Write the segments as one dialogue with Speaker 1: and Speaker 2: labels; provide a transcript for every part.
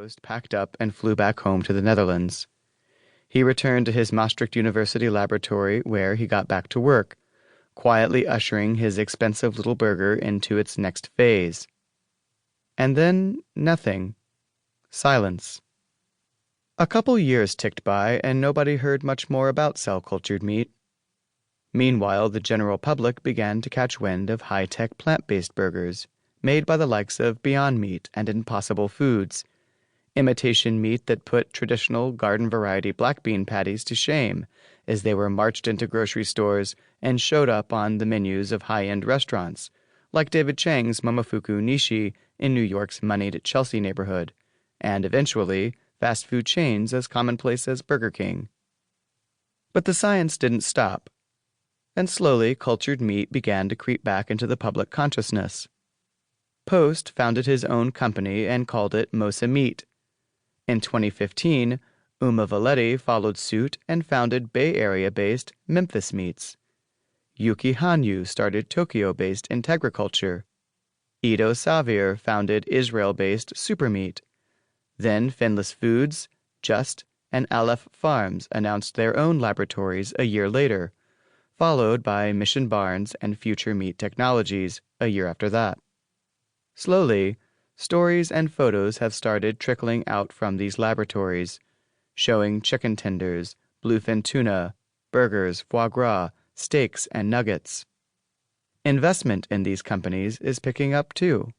Speaker 1: Post packed up and flew back home to the Netherlands. He returned to his Maastricht University laboratory where he got back to work, quietly ushering his expensive little burger into its next phase. And then nothing. Silence. A couple years ticked by and nobody heard much more about cell-cultured meat. Meanwhile, the general public began to catch wind of high-tech plant-based burgers made by the likes of Beyond Meat and Impossible Foods, imitation meat that put traditional garden-variety black bean patties to shame as they were marched into grocery stores and showed up on the menus of high-end restaurants, like David Chang's Momofuku Nishi in New York's moneyed Chelsea neighborhood, and eventually fast food chains as commonplace as Burger King. But the science didn't stop, and slowly cultured meat began to creep back into the public consciousness. Post founded his own company and called it Mosa Meat. In 2015, Uma Valetti followed suit and founded Bay Area-based Memphis Meats. Yuki Hanyu started Tokyo-based Integriculture. Ido Savir founded Israel-based Supermeat. Then Finless Foods, Just, and Aleph Farms announced their own laboratories a year later, followed by Mission Barnes and Future Meat Technologies a year after that. Slowly, stories and photos have started trickling out from these laboratories, showing chicken tenders, bluefin tuna, burgers, foie gras, steaks, and nuggets. Investment in these companies is picking up too.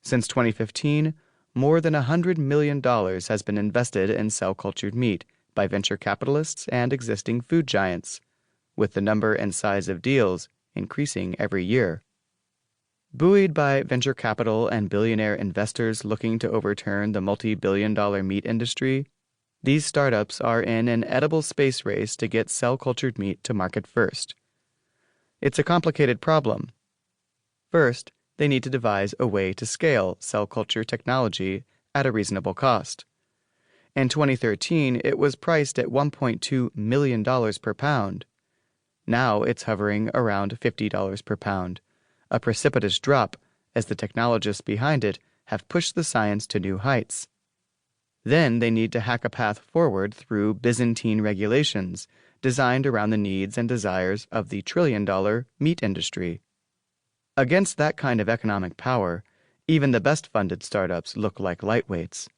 Speaker 1: Since 2015, more than $100 million has been invested in cell-cultured meat by venture capitalists and existing food giants, with the number and size of deals increasing every year. Buoyed by venture capital and billionaire investors looking to overturn the multi-billion-dollar meat industry, these startups are in an edible space race to get cell-cultured meat to market first. It's a complicated problem. First, they need to devise a way to scale cell culture technology at a reasonable cost. In 2013, it was priced at $1.2 million per pound. Now it's hovering around $50 per pound, a precipitous drop as the technologists behind it have pushed the science to new heights. Then they need to hack a path forward through Byzantine regulations designed around the needs and desires of the trillion-dollar meat industry. Against that kind of economic power, even the best-funded startups look like lightweights.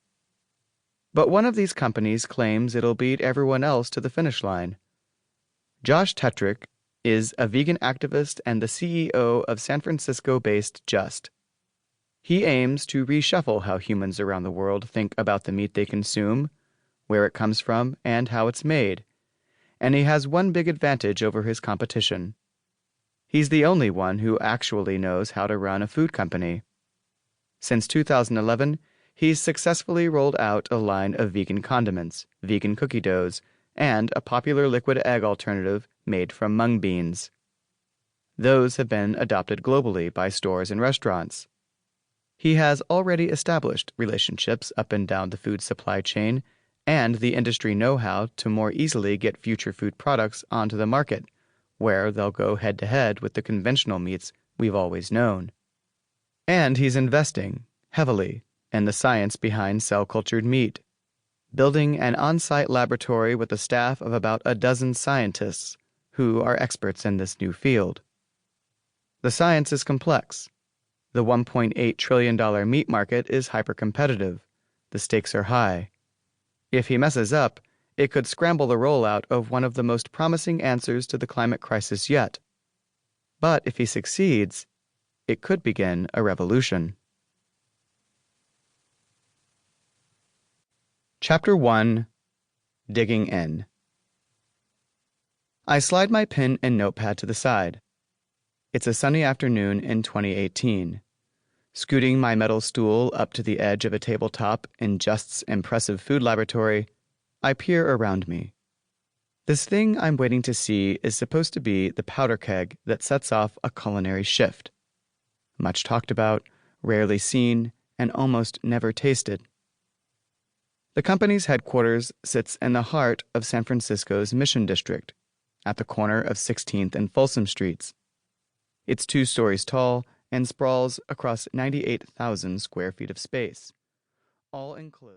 Speaker 1: But one of these companies claims it'll beat everyone else to the finish line. Josh Tetrick is a vegan activist and the CEO of San Francisco-based Just. He aims to reshuffle how humans around the world think about the meat they consume, where it comes from, and how it's made. And he has one big advantage over his competition. He's the only one who actually knows how to run a food company. Since 2011, he's successfully rolled out a line of vegan condiments, vegan cookie doughs, and a popular liquid egg alternative made from mung beans. Those have been adopted globally by stores and restaurants. He has already established relationships up and down the food supply chain and the industry know-how to more easily get future food products onto the market, where they'll go head-to-head with the conventional meats we've always known. And he's investing, heavily, in the science behind cell-cultured meat, building an on-site laboratory with a staff of about a dozen scientists who are experts in this new field. The science is complex. The $1.8 trillion meat market is hyper-competitive. The stakes are high. If he messes up, it could scramble the rollout of one of the most promising answers to the climate crisis yet. But if he succeeds, it could begin a revolution. Chapter 1. Digging In. I slide my pen and notepad to the side. It's a sunny afternoon in 2018. Scooting my metal stool up to the edge of a tabletop in Just's impressive food laboratory, I peer around me. This thing I'm waiting to see is supposed to be the powder keg that sets off a culinary shift. Much talked about, rarely seen, and almost never tasted. The company's headquarters sits in the heart of San Francisco's Mission District, at the corner of 16th and Folsom Streets. It's 2 stories tall and sprawls across 98,000 square feet of space, all enclosed.